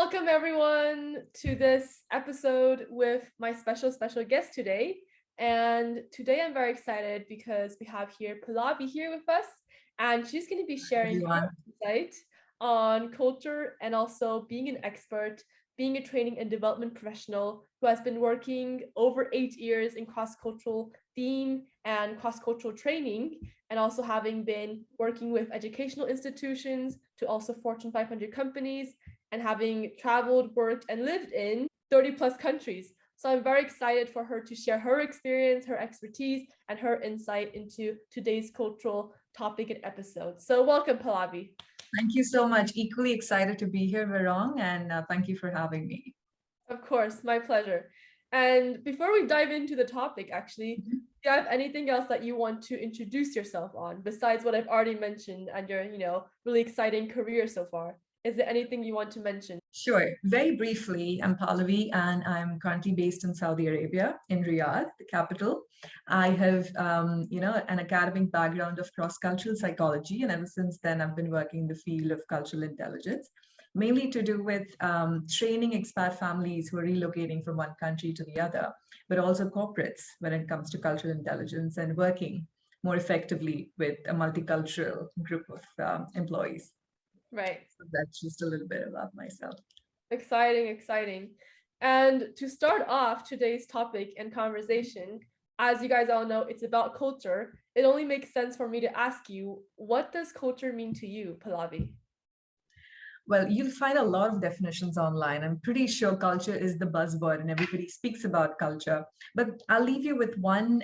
welcome everyone to this episode with my special guest today. And today I'm very excited because we have here Palavi here with us, and she's going to be sharing her Everyone. insight on culture and also being an expert, being a training and development professional who has been working over 8 years in cross-cultural theme and cross-cultural training, and also having been working with educational institutions to also Fortune 500 companies and having traveled, worked, and lived in 30 plus countries. So I'm very excited for her to share her experience, her expertise, and her insight into today's cultural topic and episode. So welcome, Palavi. Thank you so much. Equally excited to be here, Varong, and thank you for having me. Of course, my pleasure. And before we dive into the topic, actually, Mhm. do you have anything else that you want to introduce yourself on besides what I've already mentioned and your, really exciting career so far? Is there anything you want to mention? Sure. Very briefly, I'm Palavi, and I'm currently based in Saudi Arabia, in Riyadh, the capital. I have, an academic background of cross-cultural psychology, and ever since then, I've been working in the field of cultural intelligence, mainly to do with training expat families who are relocating from one country to the other, but also corporates when it comes to cultural intelligence and working more effectively with a multicultural group of employees. Right. So that's just a little bit about myself. Exciting, exciting. And to start off today's topic and conversation, as you guys all know, it's about culture. It only makes sense for me to ask you, what does culture mean to you, Palavi? Well, you'll find a lot of definitions online. I'm pretty sure culture is the buzzword and everybody speaks about culture. But I'll leave you with one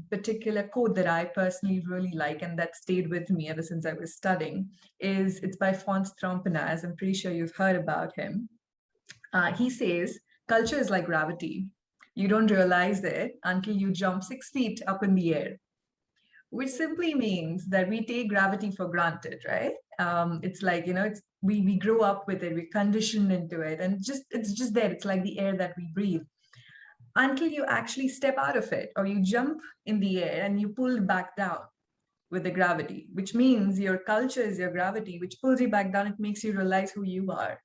particular quote that I personally really like and that stayed with me ever since I was studying. It's by Franz Thrompenas. I'm pretty sure you've heard about him. He says, culture is like gravity. You don't realize it until you jump 6 feet up in the air, which simply means that we take gravity for granted, right? It's like, we grow up with it, we condition into it, and it's just there. It's like the air that we breathe until you actually step out of it or you jump in the air and you pull back down with the gravity, which means your culture is your gravity, which pulls you back down. It makes you realize who you are.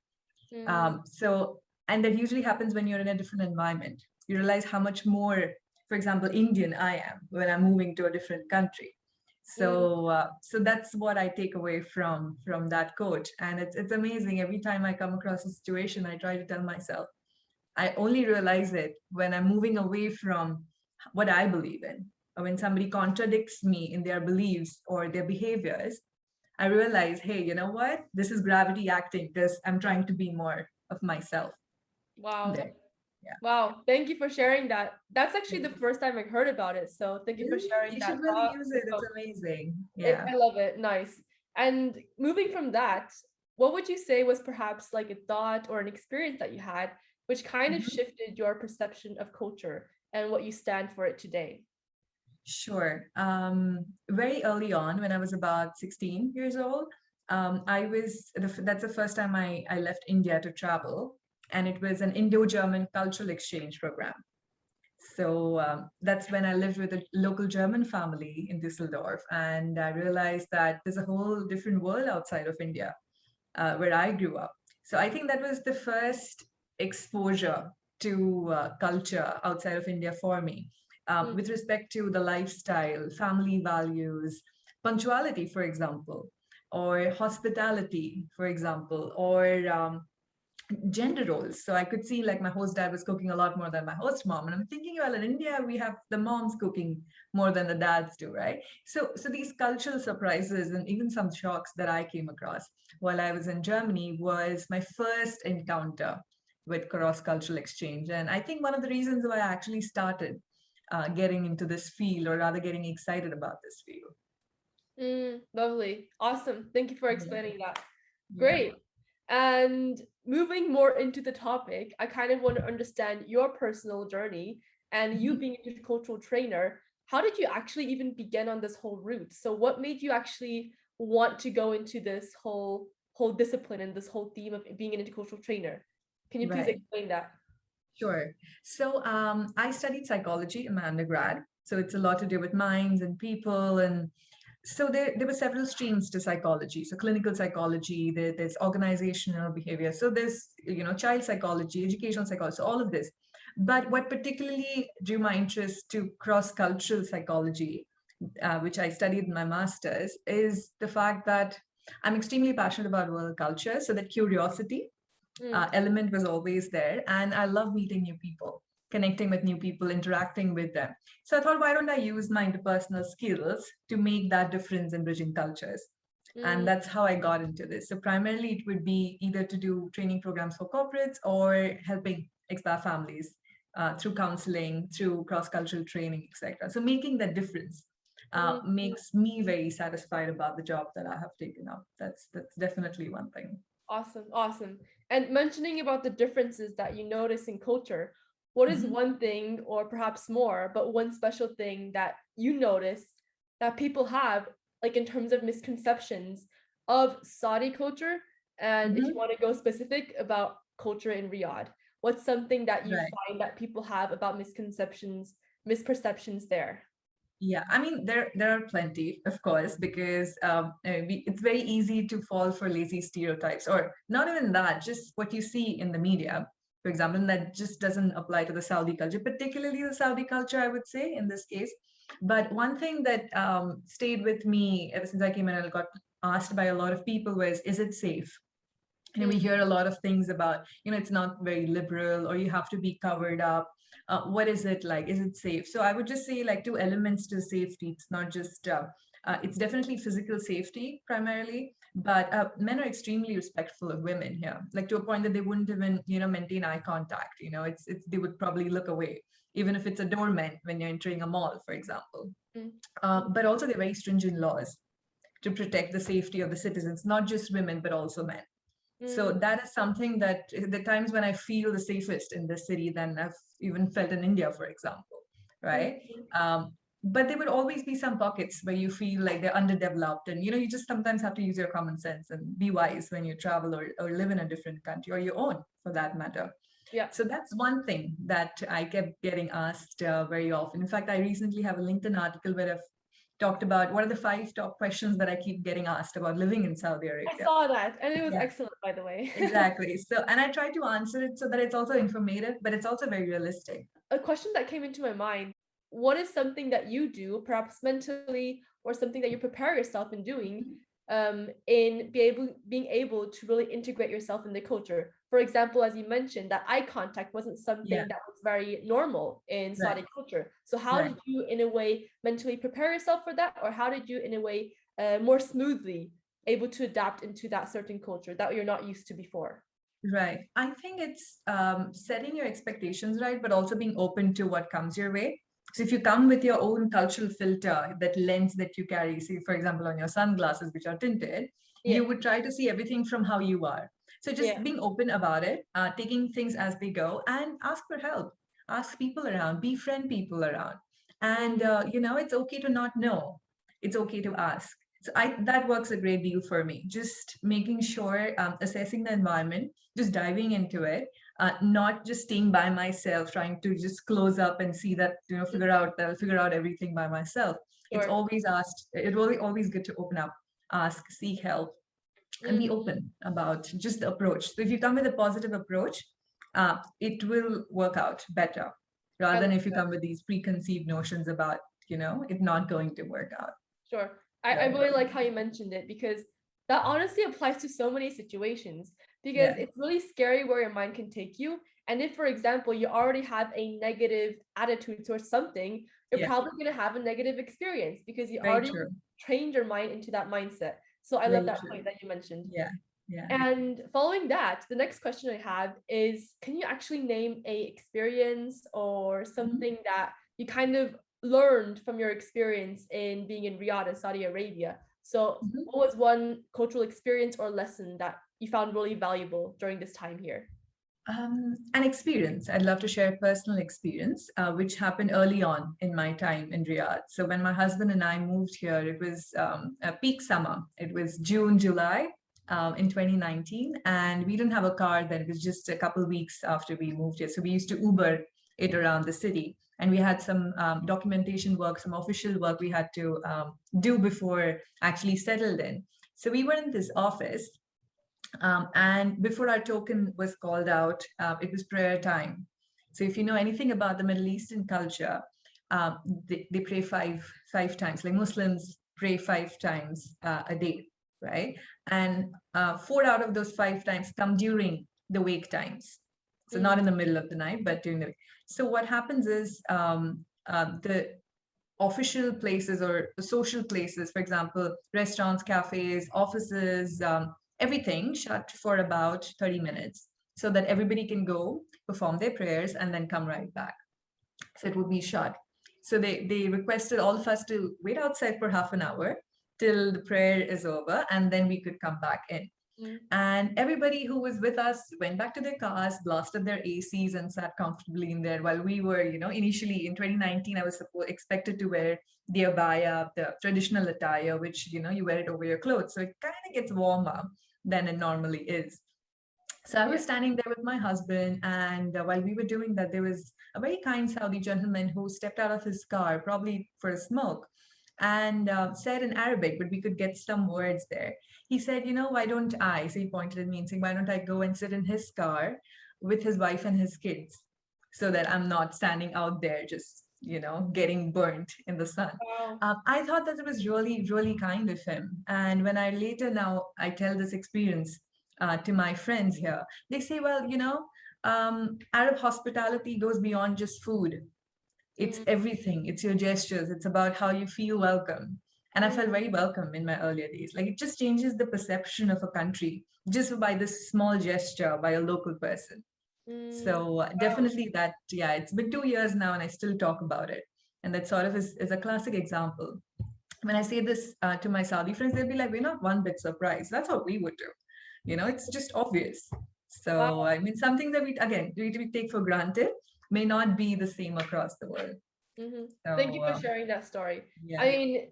Mm, And that usually happens when you're in a different environment. You realize how much more, for example, Indian I am when I'm moving to a different country. mm, So that's what I take away from that quote, and it's amazing. Every time I come across a situation, I try to tell myself, I only realize it when I'm moving away from what I believe in, or when somebody contradicts me in their beliefs or their behaviors. I realize, hey, you know what? This is gravity acting because I'm trying to be more of myself wow. there. Yeah. Wow. Thank you for sharing that. That's actually the Yeah. first time I heard about it. So thank you for Really? sharing You that should really thought. use it. It's amazing. It, Yeah. I love it. Nice. And moving from that, what would you say was perhaps like a thought or an experience that you had which kind of Mhm. shifted your perception of culture and what you stand for it today? Sure. Very early on, when I was about 16 years old, that's the first time I left India to travel. And it was an Indo-German cultural exchange program. So that's when I lived with a local German family in Düsseldorf. And I realized that there's a whole different world outside of India where I grew up. So I think that was the first exposure to culture outside of India for me, Mm, with respect to the lifestyle, family values, punctuality, for example, or hospitality, for example, or gender roles. So I could see like my host dad was cooking a lot more than my host mom. And I'm thinking, well, in India, we have the moms cooking more than the dads do, right? So these cultural surprises and even some shocks that I came across while I was in Germany was my first encounter with cross-cultural exchange. And I think one of the reasons why I actually started getting into this field, or rather getting excited about this field. lovely. Awesome. Thank you for Yeah. explaining that. Yeah. Great. And moving more into the topic, I kind of want to understand your personal journey and you Mhm. being a cultural trainer. How did you actually even begin on this whole route? So what made you actually want to go into this whole discipline and this whole theme of being an intercultural trainer? Can you please Right. explain that? Sure. So I studied psychology in my undergrad. So it's a lot to do with minds and people. And So there were several streams to psychology. So clinical psychology, there's organizational behavior. So there's, child psychology, educational psychology, so all of this. But what particularly drew my interest to cross-cultural psychology, which I studied in my master's, is the fact that I'm extremely passionate about world culture. So that curiosity element was always there. And I love meeting new people, connecting with new people, interacting with them. So I thought, why don't I use my interpersonal skills to make that difference in bridging cultures? And Mm, that's how I got into this. So primarily it would be either to do training programs for corporates or helping expat families through counseling, through cross-cultural training, etc. So making that difference mm. makes me very satisfied about the job that I have taken up. That's definitely one thing. Awesome, awesome. And mentioning about the differences that you notice in culture, what is Mhm. one thing, or perhaps more, but one special thing that you notice that people have, like in terms of misconceptions of Saudi culture? And if you Mhm. want to go specific about culture in Riyadh, what's something that you Right. find that people have about misconceptions, misperceptions there? Yeah, I mean there are plenty, of course, because it's very easy to fall for lazy stereotypes, or not even that, just what you see in the media, for example, and that just doesn't apply to the Saudi culture, particularly the Saudi culture, I would say in this case. But one thing that stayed with me ever since I came in and I got asked by a lot of people was, is it safe? We Mm, hear a lot of things about, it's not very liberal, or you have to be covered up. What is it like? Is it safe? So I would just say, like, two elements to safety. It's not just it's definitely physical safety primarily, but men are extremely respectful of women here, like to a point that they wouldn't even maintain eye contact. It's they would probably look away, even if it's a doorman when you're entering a mall, for example. mm, But also they're very stringent laws to protect the safety of the citizens, not just women but also men. So mm, that is something that the times when I feel the safest in this city than I've even felt in India, for example, mm, right? But there would always be some pockets where you feel like they're underdeveloped, and you just sometimes have to use your common sense and be wise when you travel, or live in a different country, or your own for that matter. yeah. So that's one thing that I kept getting asked very often. In fact, I recently have a LinkedIn article where I've talked about what are the 5 top questions that I keep getting asked about living in Saudi I Arabia. saw that, and it was Yeah. excellent, by the way. Exactly. So, and I try to answer it so that it's also informative, but it's also very realistic. A question that came into my mind: what is something that you do, perhaps mentally, or something that you prepare yourself in doing, in being able to really integrate yourself in the culture? For example, as you mentioned, that eye contact wasn't Yeah, something that was very normal in right, Saudi culture. So how right. did you, in a way, mentally prepare yourself for that, or how did you, in a way, more smoothly able to adapt into that certain culture that you're not used to before? Right. I think it's setting your expectations right, but also being open to what comes your way. So if you come with your own cultural filter, that lens that you carry, say, for example, on your sunglasses, which are tinted, Yeah, you would try to see everything from how you are. So just yeah. being open about it, taking things as they go, and ask for help. Ask people around, befriend people around. And, Mm, it's okay to not know. It's okay to ask. So that works a great deal for me. Just making sure, assessing the environment, just diving into it, not just staying by myself, trying to just close up and see that, mm, figure out everything by myself. It's sure. always good to open up, ask, seek help, and be Mm, open about just the approach. So if you come with a positive approach, it will work out better I rather love than if you that. come with these preconceived notions about, it not going to work out. Sure. I Right. really like how you mentioned it, because that honestly applies to so many situations, because Yeah. it's really scary where your mind can take you. And if, for example, you already have a negative attitude towards something, you're Yeah. probably going to have a negative experience because you Very already true. trained your mind into that mindset. So I love Very that true. point that you mentioned. Yeah. Yeah. And following that, the next question I have is, can you actually name a experience or Mhm. something that you kind of learned from your experience in being in Riyadh and Saudi Arabia? So Mhm. what was one cultural experience or lesson that you found really valuable during this time here? An experience. I'd love to share a personal experience, which happened early on in my time in Riyadh. So when my husband and I moved here, it was a peak summer. It was June, July in 2019, and we didn't have a car then. It was just a couple of weeks after we moved here. So we used to Uber it around the city. and we had some documentation work, some official work we had to do before actually settled in. So we were in this office, and before our token was called out, it was prayer time. So if you know anything about the Middle Eastern culture, they pray five times. Like Muslims pray 5 times a day, right? And 4 out of those 5 times come during the wake times. So not in the middle of the night, but during the. So what happens is the official places or social places, for example, restaurants, cafes, offices, everything shut for about 30 minutes so that everybody can go perform their prayers and then come right back. So it would be shut. So they requested all of us to wait outside for half an hour till the prayer is over, and then we could come back in. And everybody who was with us went back to their cars, blasted their ACs, and sat comfortably in there while we were, initially in 2019, I was expected to wear the abaya, the traditional attire, which, you wear it over your clothes. So it kind of gets warmer than it normally is. So I was standing there with my husband, and while we were doing that, there was a very kind Saudi gentleman who stepped out of his car, probably for a smoke, and said in Arabic, but we could get some words there. He said, why don't I? So he pointed at me and saying, why don't I go and sit in his car with his wife and his kids so that I'm not standing out there just, getting burnt in the sun. Wow. I thought that it was really, really kind of him. And when I tell this experience to my friends here, they say, well, Arab hospitality goes beyond just food. It's everything. It's your gestures. It's about how you feel welcome. And I felt very welcome in my earlier days. Like it just changes the perception of a country just by this small gesture by a local person. So Wow. definitely that, yeah, it's been 2 years now and I still talk about it. And that sort of is a classic example. When I say this to my Saudi friends, they'll be like, we're not one bit surprised. That's what we would do. It's just obvious. So, Wow. I mean, something that we take for granted may not be the same across the world. Thank you So, for sharing that story. I yeah, mean,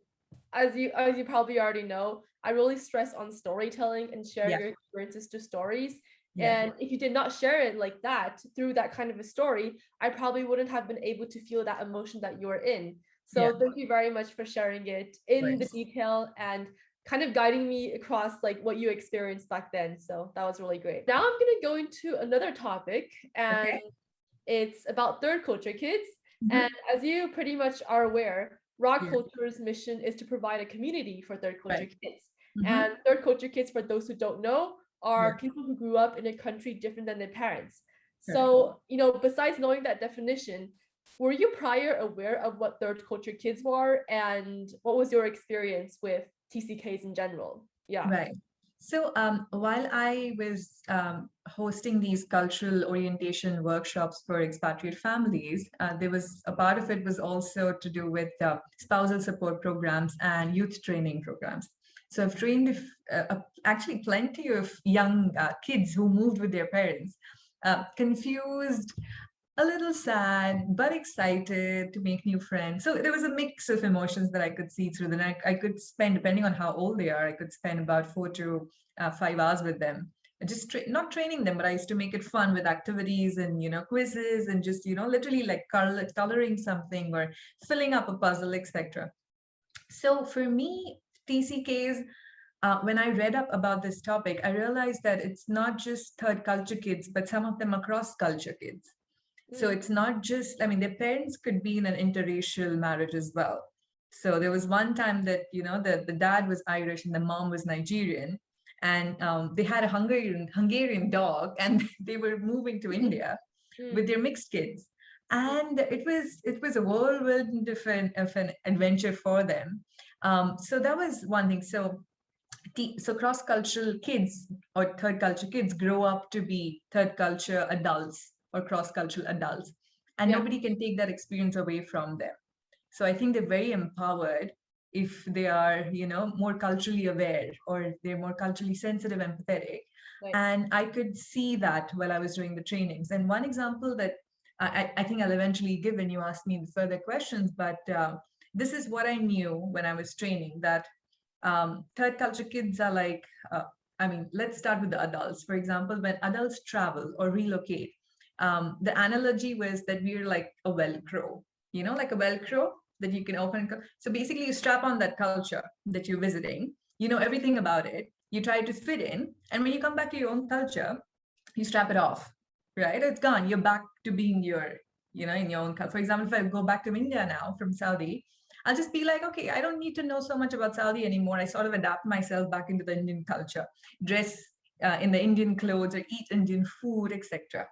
as you probably already know, I really stress on storytelling and sharing yeah, your experiences to stories. yeah, And if you did not share it like that through that kind of a story, I probably wouldn't have been able to feel that emotion that you're in. yeah, So thank you very much for sharing it in right. the detail and kind of guiding me across like what you experienced back then. So that was really great. Now I'm gonna go into another topic, and Okay. it's about third culture kids. And Hmm. as you pretty much are aware, Raw Yeah, Culture's mission is to provide a community for third culture right. kids. Hmm. And third culture kids, for those who don't know, Yeah, are people who grew up in a country different than their parents. correct. So, besides knowing that definition, were you prior aware of what third culture kids were, and what was your experience with TCKs in general? Yeah. Right. So while I was hosting these cultural orientation workshops for expatriate families, there was a part of it was also to do with spousal support programs and youth training programs. So I've trained actually plenty of young kids who moved with their parents, confused, a little sad, but excited to make new friends. So there was a mix of emotions that I could see through the night. I could spend, depending on how old they are, I could spend about 4 to 5 hours with them. Just not training them, but I used to make it fun with activities and quizzes and just literally like coloring something or filling up a puzzle, etc. So for me, TCKs, when I read up about this topic, I realized that it's not just third culture kids, but some of them are cross culture kids. So it's not just, I mean, their parents could be in an interracial marriage as well. So there was one time that, the dad was Irish and the mom was Nigerian. And they had a Hungarian dog and they were moving to India with their mixed kids. And it was a whirlwind of an adventure for them. So that was one thing. So cross-cultural kids or third culture kids grow up to be third culture adults or cross-cultural adults, and Yeah. nobody can take that experience away from them. So I think they're very empowered if they are more culturally aware or they're more culturally sensitive, empathetic. Right. And I could see that while I was doing the trainings. And one example that I think I'll eventually give when you ask me the further questions, but this is what I knew when I was training, that third culture kids are like, I mean, let's start with the adults. For example, when adults travel or relocate, the analogy was that we're like a Velcro. like a Velcro that you can open. So basically, you strap on that culture that you're visiting. You know everything about it. You try to fit in, and when you come back to your own culture, you strap it off, right? It's gone. You're back to being in your own culture. For example, if I go back to India now from Saudi, I'll just be like, okay, I don't need to know so much about Saudi anymore. I sort of adapt myself back into the Indian culture, dress in the Indian clothes, or eat Indian food, etc.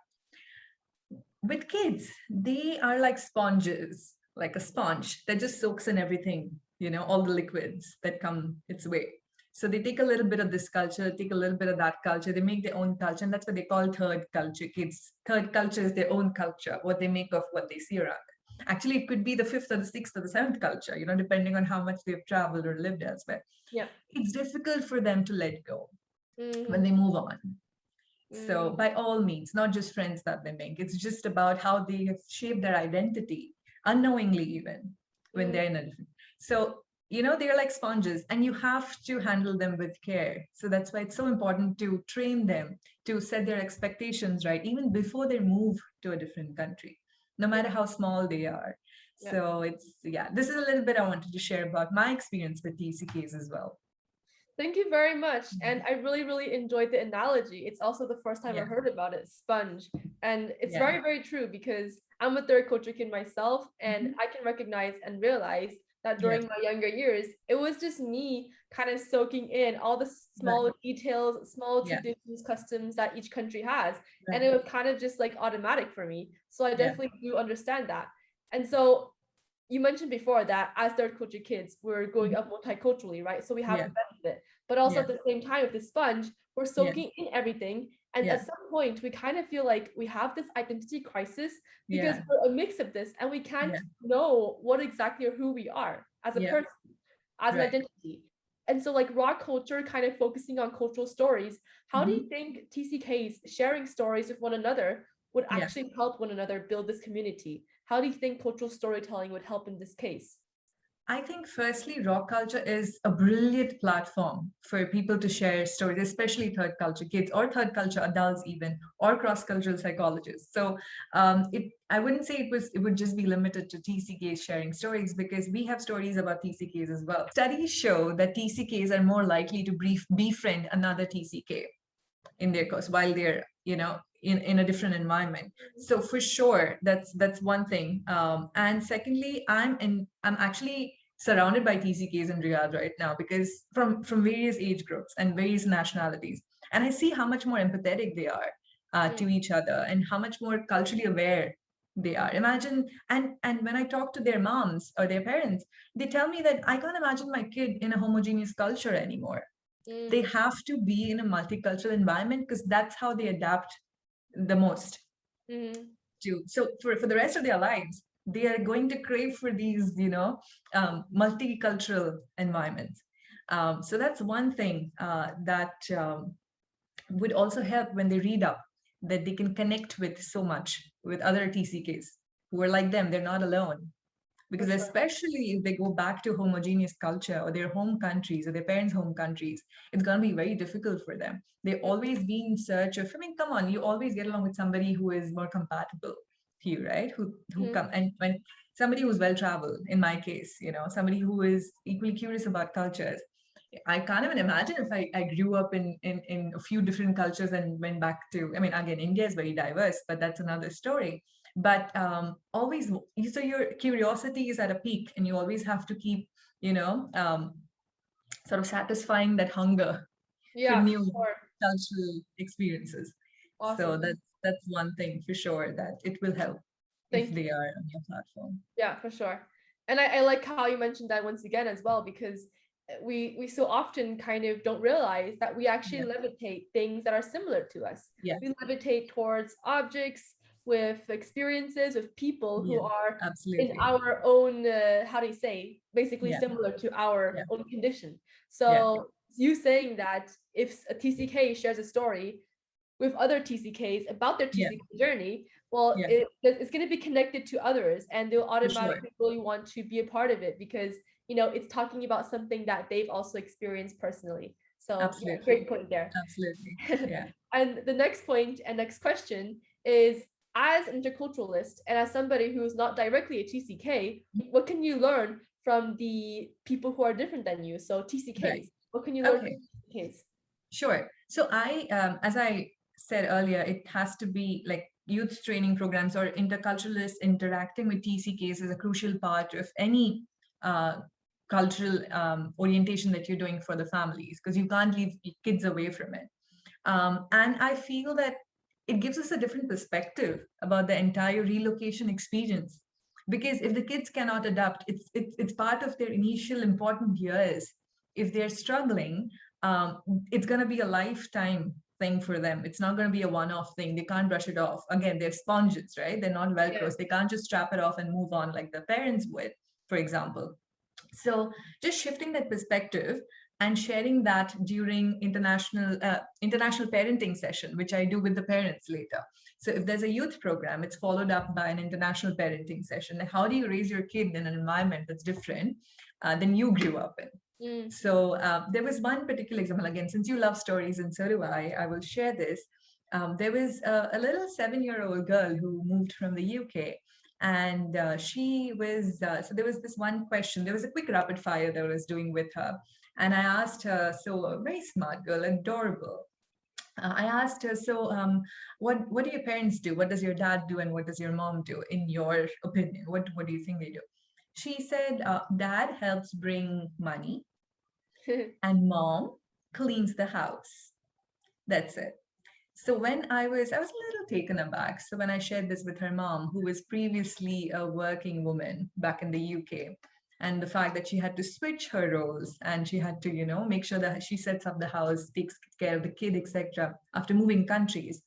With kids, they are like sponges, like a sponge that just soaks in everything, all the liquids that come its way. So they take a little bit of this culture, take a little bit of that culture, they make their own culture, and that's what they call third culture kids. Third culture is their own culture, what they make of what they see around. Actually, it could be the fifth or the sixth or the seventh culture, depending on how much they've traveled or lived elsewhere. Yeah. It's difficult for them to let go when Mm-hmm. they move on. So Mm-hmm. by all means, not just friends that they make, it's just about how they have shaped their identity unknowingly, even when they're in a different. So, they're like sponges and you have to handle them with care. So that's why it's so important to train them to set their expectations right, even before they move to a different country, no Yeah. matter how small they are. Yeah. So yeah, this is a little bit I wanted to share about my experience with TCKs as well. Thank you very much. And I really, really enjoyed the analogy. It's also the first time I Yeah, heard about it, sponge. And it's yeah. very, very true because I'm a third culture kid myself, and Mhm. I can recognize and realize that Yeah, during my younger years, it was just me kind of soaking in all the right. small details, small Yeah, traditions, customs that each country has. And right. it was kind of just like automatic for me. So I Yeah. definitely do understand that. And so you mentioned before that as third culture kids, we're growing Mhm. up multiculturally, right? So we have Yeah, the benefit, but also yeah, at the same time, with the sponge, we're yeah, soaking in everything. And yeah, at some point, we kind of feel like we have this identity crisis because yeah, we're a mix of this and we can't yeah, know what exactly or who we are as a yeah, person, as an right. identity. And so, like raw culture, kind of focusing on cultural stories, how do you Mhm. think TCKs sharing stories with one another would Yeah. actually help one another build this community? How do you think cultural storytelling would help in this case? I think firstly, rock culture is a brilliant platform for people to share stories, especially third culture kids or third culture adults, even or cross-cultural psychologists. So I wouldn't say it would just be limited to TCKs sharing stories because we have stories about TCKs as well. Studies show that TCKs are more likely to befriend another TCK in their course while they're in a different environment. So for sure that's one thing. And secondly, I'm actually surrounded by TCKs in Riyadh right now because from various age groups and various nationalities, and I see how much more empathetic they are to each other and how much more culturally aware they are. Imagine, and when I talk to their moms or their parents, they tell me that I can't imagine my kid in a homogeneous culture anymore. They Mm, have to be in a multicultural environment because that's how they adapt the most mm, to. So for the rest of their lives, they are going to crave for these, multicultural environments. So that's one thing that would also help when they read up, that they can connect with so much with other TCKs who are like them. They're not alone, for because sure. especially if they go back to homogeneous culture or their home countries or their parents' home countries, it's going to be very difficult for them. They always be in search of, I mean, come on, you always get along with somebody who is more compatible to you, right? Who Mm, come, and when somebody who's well traveled, in my case, somebody who is equally curious about cultures. I can't even imagine if I grew up in a few different cultures and went back to, I mean, again, India is very diverse, but that's another story. But always, so your curiosity is at a peak and you always have to keep, you know, um, sort of satisfying that hunger for yeah, for new sure. cultural experiences. So Awesome. that's one thing for sure that it will help if Thank you. they are on your platform. Yeah, for sure. And I like how you mentioned that once again as well, because we so often kind of don't realize that we actually Yeah, levitate things that are similar to us. yeah, We levitate towards objects with experiences with people who yeah, are in absolutely. our own how do you say, basically Yeah, similar to our yeah, own condition. yeah, So you saying that if a TCK shares a story with other TCKs about their yeah, TCK journey, well, yeah, it's going to be connected to others and they'll for sure. automatically really want to be a part of it because, it's talking about something that they've also experienced personally. So, yeah, Absolutely. great point there. Absolutely. Yeah. And the next point and next question is as an interculturalist and as somebody who's not directly a TCK, what can you learn from the people who are different than you? So Right. TCKs, what can you learn from Okay. TCKs? Sure. So as I said earlier, it has to be like youth training programs or interculturalists interacting with TCKs is a crucial part of any uh, cultural orientation that you're doing for the families, because you can't leave kids away from it. And I feel that it gives us a different perspective about the entire relocation experience. Because if the kids cannot adapt, it's part of their initial important years. If they're struggling, um, it's going to be a lifetime thing for them. It's not going to be a one-off thing. They can't brush it off. Again, they're sponges, right? They're not Yeah. Velcros. They can't just strap it off and move on like their parents would, for example. So just shifting that perspective and sharing that during international parenting session, which I do with the parents later. So if there's a youth program, it's followed up by an international parenting session. Like, how do you raise your kid in an environment that's different than you grew up in? Mm. So there was one particular example. Again, since you love stories and so do I will share this. There was a little 7-year-old girl who moved from the UK, and she was so there was this one question. There was a quick rapid fire that I was doing with her, and I asked her, so a very smart girl, adorable. I asked her, so what do your parents do? What does your dad do, and what does your mom do? In your opinion, what do you think they do? She said, dad helps bring money, and mom cleans the house. That's it. So when I was a little taken aback. So when I shared this with her mom, who was previously a working woman back in the UK, and the fact that she had to switch her roles and she had to, make sure that she sets up the house, takes care of the kid, etc. After moving countries,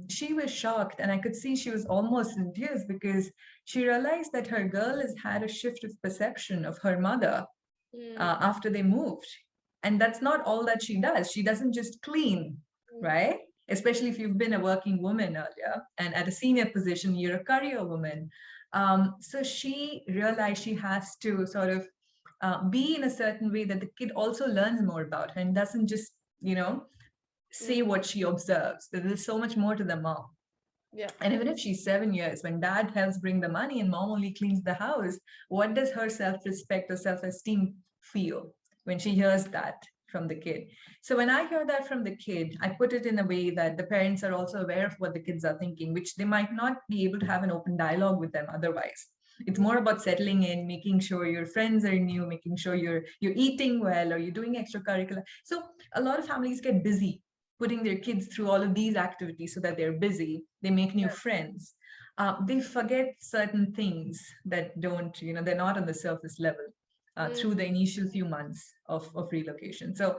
she was shocked, and I could see she was almost in tears because she realized that her girl has had a shift of perception of her mother Mm. after they moved. And that's not all that she does. She doesn't just clean, Mm. right? Especially if you've been a working woman earlier and at a senior position, you're a career woman. So she realized she has to sort of be in a certain way that the kid also learns more about her and doesn't just, say Mm. what she observes. There's so much more to the mom. Yeah. And even if she's 7 years, when dad helps bring the money and mom only cleans the house, what does her self respect or self esteem feel when she hears that from the kid? So when I hear that from the kid, I put it in a way that the parents are also aware of what the kids are thinking, which they might not be able to have an open dialogue with them otherwise. It's more about settling in, making sure your friends are new, making sure you're eating well or you're doing extracurricular. So a lot of families get busy putting their kids through all of these activities so that they're busy, they make new Yeah. friends. They forget certain things that don't, they're not on the surface level Mm. through the initial few months of relocation. So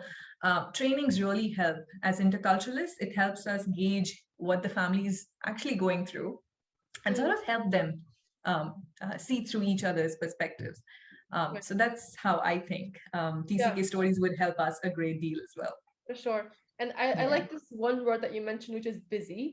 trainings really help. As interculturalists, it helps us gauge what the family is actually going through and Mm. sort of help them see through each other's perspectives. Right. So that's how I think Yeah, TCK stories would help us a great deal as well. for sure. And I Yeah. like this one word that you mentioned, which is busy.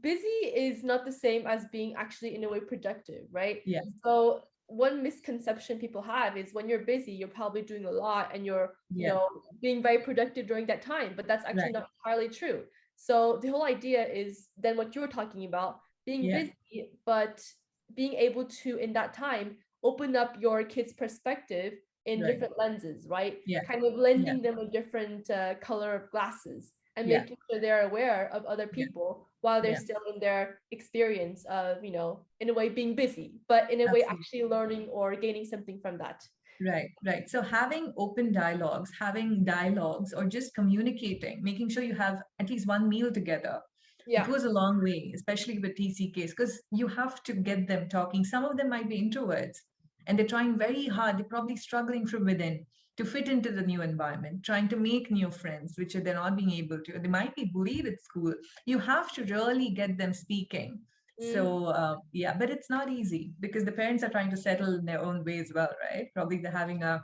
Busy is not the same as being actually in a way productive, right? Yeah. So one misconception people have is when you're busy, you're probably doing a lot and you're, Yeah. being very productive during that time, but that's actually Right. not entirely true. So the whole idea is then what you were talking about, being Yeah. busy, but being able to in that time open up your kid's perspective in Right. different lenses, right? Yeah. Kind of Yeah. lending them a different color of glasses and Yeah. making sure they're aware of other Yeah. people while they're Yeah. still in their experience of, in a way being busy, but in a way Absolutely. actually learning or gaining something from that. Right. Right. So having open dialogues, having dialogues, or just communicating, making sure you have at least one meal together, it Yeah. goes a long way, especially with TCKs, because you have to get them talking. Some of them might be introverts and they're trying very hard. They're probably struggling from within to fit into the new environment, trying to make new friends, which they're not being able to. They might be bullied at school. You have to really get them speaking. Mm. So, yeah, but it's not easy because the parents are trying to settle in their own way as well, right? Probably they're having a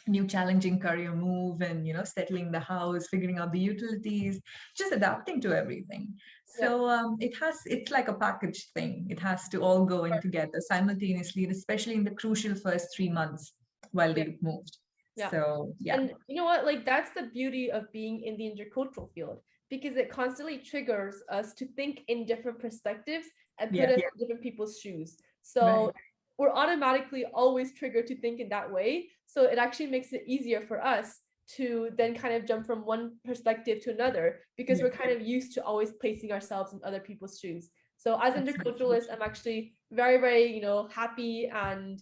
new challenging career move and settling the house, figuring out the utilities, just adapting to everything. Yeah. So it's like a package thing. It has to all go in together simultaneously, and especially in the crucial first 3 months while Yeah. they've moved. Yeah. So yeah. And you know what? Like that's the beauty of being in the intercultural field because it constantly triggers us to think in different perspectives and put Yeah. us in different people's shoes. Right. So we're automatically always triggered to think in that way. So it actually makes it easier for us to then kind of jump from one perspective to another because Yeah. we're kind of used to always placing ourselves in other people's shoes. So as Absolutely. interculturalists, I'm actually very, very, happy and,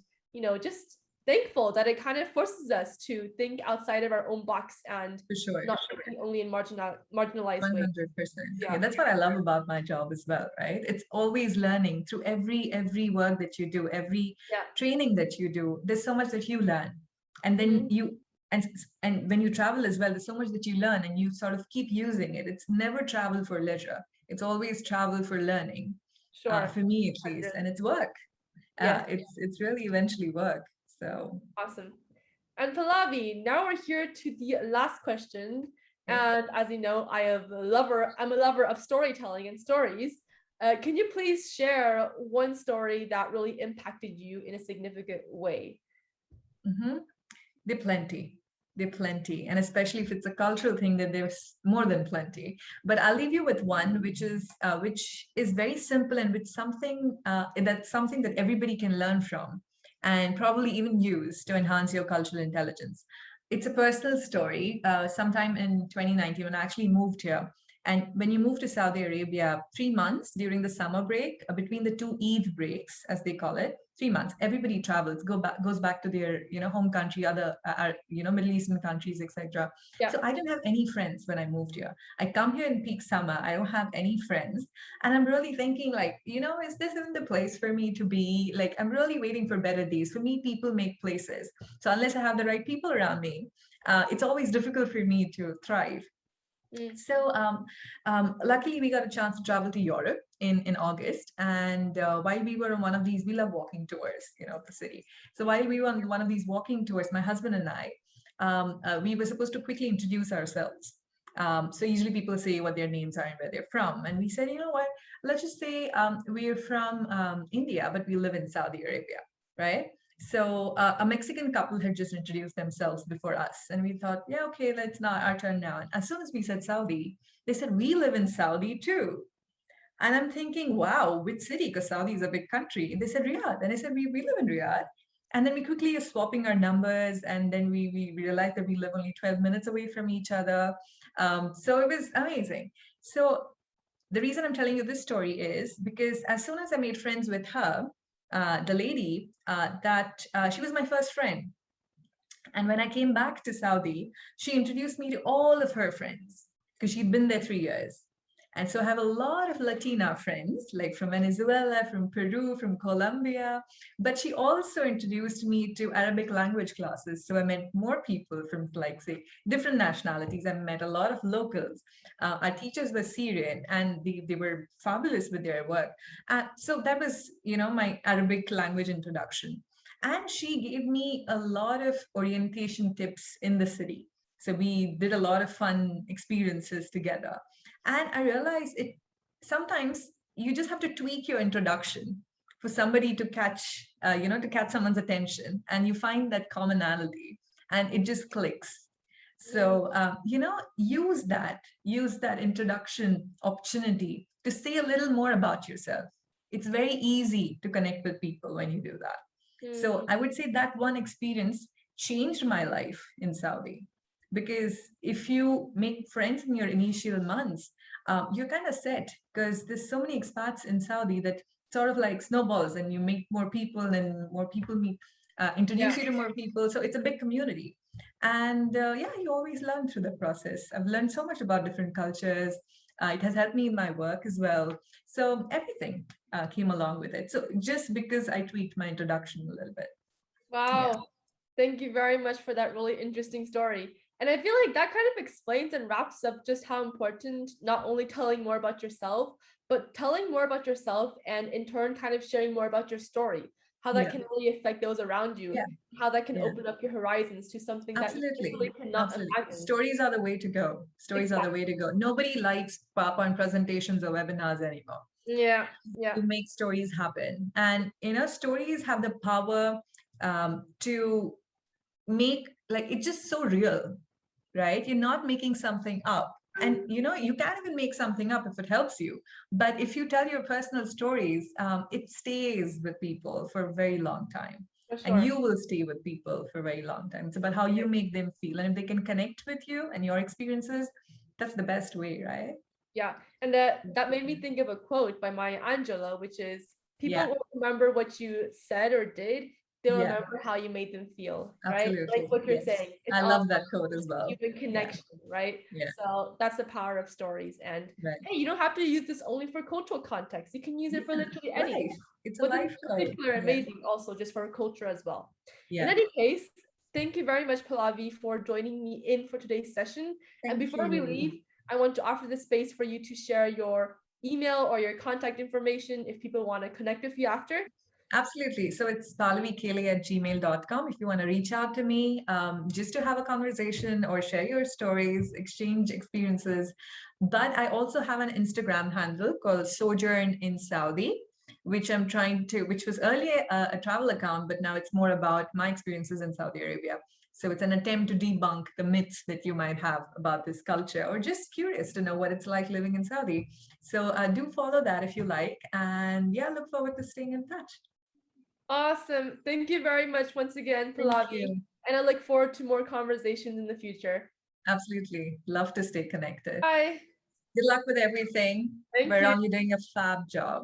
just thankful that it kind of forces us to think outside of our own box and For sure. not thinking only in marginalized ways. 100%. Yeah, Yeah. that's what I love about my job as well, right? It's always learning through every work that you do, every Yeah. training that you do. There's so much that you learn, and then Mhm. and when you travel as well, there's so much that you learn, and you sort of keep using it. It's never travel for leisure. It's always travel for learning, Sure. for me at least, 100. and it's work. Yes. It's really eventually work. So Awesome. And Palavi, now we're here to the last question. yeah. And as you know, I'm a lover of storytelling and stories. Can you please share one story that really impacted you in a significant way? Mm-hmm. They're plenty. They're plenty. And especially if it's a cultural thing, then there's more than plenty. But I'll leave you with one, which is very simple and with something that's something that everybody can learn from and probably even use to enhance your cultural intelligence. It's a personal story. Sometime in 2019, when I actually moved here, and when you move to Saudi Arabia, 3 months during the summer break, between the two Eid breaks, as they call it, 3 months, everybody travels, goes back to their home country, other Middle Eastern countries, etc. Yeah. So I didn't have any friends when I moved here. I come here in peak summer, I don't have any friends, and I'm really thinking like, is this even the place for me to be? Like, I'm really waiting for better days. For me, people make places. So unless I have the right people around me, it's always difficult for me to thrive. Mm. So luckily, we got a chance to travel to Europe in August. And while we were on one of these, we love walking tours, of the city. So while we were on one of these walking tours, my husband and I, we were supposed to quickly introduce ourselves. So usually people say what their names are and where they're from. And we said, you know what, let's just say we're from India, but we live in Saudi Arabia, right? So a Mexican couple had just introduced themselves before us, and we thought, yeah, okay, that's not our turn now. And as soon as we said Saudi, they said we live in Saudi too. And I'm thinking, wow, which city? Because Saudi is a big country. And they said Riyadh, and I said we live in Riyadh. And then we quickly are swapping our numbers, and then we realized that we live only 12 minutes away from each other. So it was amazing. So the reason I'm telling you this story is because as soon as I made friends with her, the lady, that she was my first friend. And when I came back to Saudi, she introduced me to all of her friends because she'd been there 3 years. And so I have a lot of Latina friends, like from Venezuela, from Peru, from Colombia. But she also introduced me to Arabic language classes. So I met more people from, like, say, different nationalities. I met a lot of locals. Our teachers were Syrian and they were fabulous with their work. So that was, my Arabic language introduction. And she gave me a lot of orientation tips in the city. So we did a lot of fun experiences together. And I realized it sometimes you just have to tweak your introduction for somebody to catch someone's attention, and you find that commonality, and it just clicks. Mm. So use that introduction opportunity to say a little more about yourself. It's very easy to connect with people when you do that. So Mm. I would say that one experience changed my life in Saudi. Because if you make friends in your initial months, you're kind of set because there's so many expats in Saudi that sort of like snowballs, and you meet more people and more people Yeah. introduce you to more people. So it's a big community. And yeah, you always learn through the process. I've learned so much about different cultures. It has helped me in my work as well. So everything came along with it. So just because I tweaked my introduction a little bit. Yeah. Wow. Thank you very much for that really interesting story. And I feel like that kind of explains and wraps up just how important not only telling more about yourself, but telling more about yourself and in turn kind of sharing more about your story, how that Yeah. can really affect those around you, Yeah. how that can Yeah. open up your horizons to something that you Absolutely. literally cannot Absolutely. imagine. Stories are the way to go. Stories are the Exactly. way to go. Nobody likes PowerPoint presentations or webinars anymore. Yeah. Yeah. To make stories happen. And, stories have the power to make, like, it's just so real, right? You're not making something up. And you can't even make something up if it helps you. But if you tell your personal stories, it stays with people for a very long time. For And sure. you will stay with people for a very long time. It's about how you make them feel. And if they can connect with you and your experiences, that's the best way, right? Yeah, and that made me think of a quote by Maya Angelou, which is, "People Yeah, won't remember what you said or did; they'll yeah, remember how you made them feel." Right? Like absolutely. what you're Yes. saying, it's I all love that quote as well. human Yeah, connection, right? yeah, So that's the power of stories. And right. hey, you don't have to use this only for cultural context. You can use it for Yeah, literally anything. life. It's a But this life code. particular Yeah, amazing also just for culture as well. In yeah. any case, thank you very much, Palavi, for joining me in for today's session. And Thank before we you. leave, I want to offer the space for you to share your email or your contact information if people want to connect with you after. Absolutely. So it's palavikele@gmail.com if you want to reach out to me, just to have a conversation or share your stories, exchange experiences. But I also have an Instagram handle called Sojourn in Saudi, which was earlier a travel account, but now it's more about my experiences in Saudi Arabia. So it's an attempt to debunk the myths that you might have about this culture, or just curious to know what it's like living in Saudi. So do follow that if you like. And yeah, look forward to staying in touch. Awesome. Thank you very much once again, Thank Palavi. you. And I look forward to more conversations in the future. Absolutely. Love to stay connected. Bye. Good luck with everything. Thank We're you. on you doing a fab job.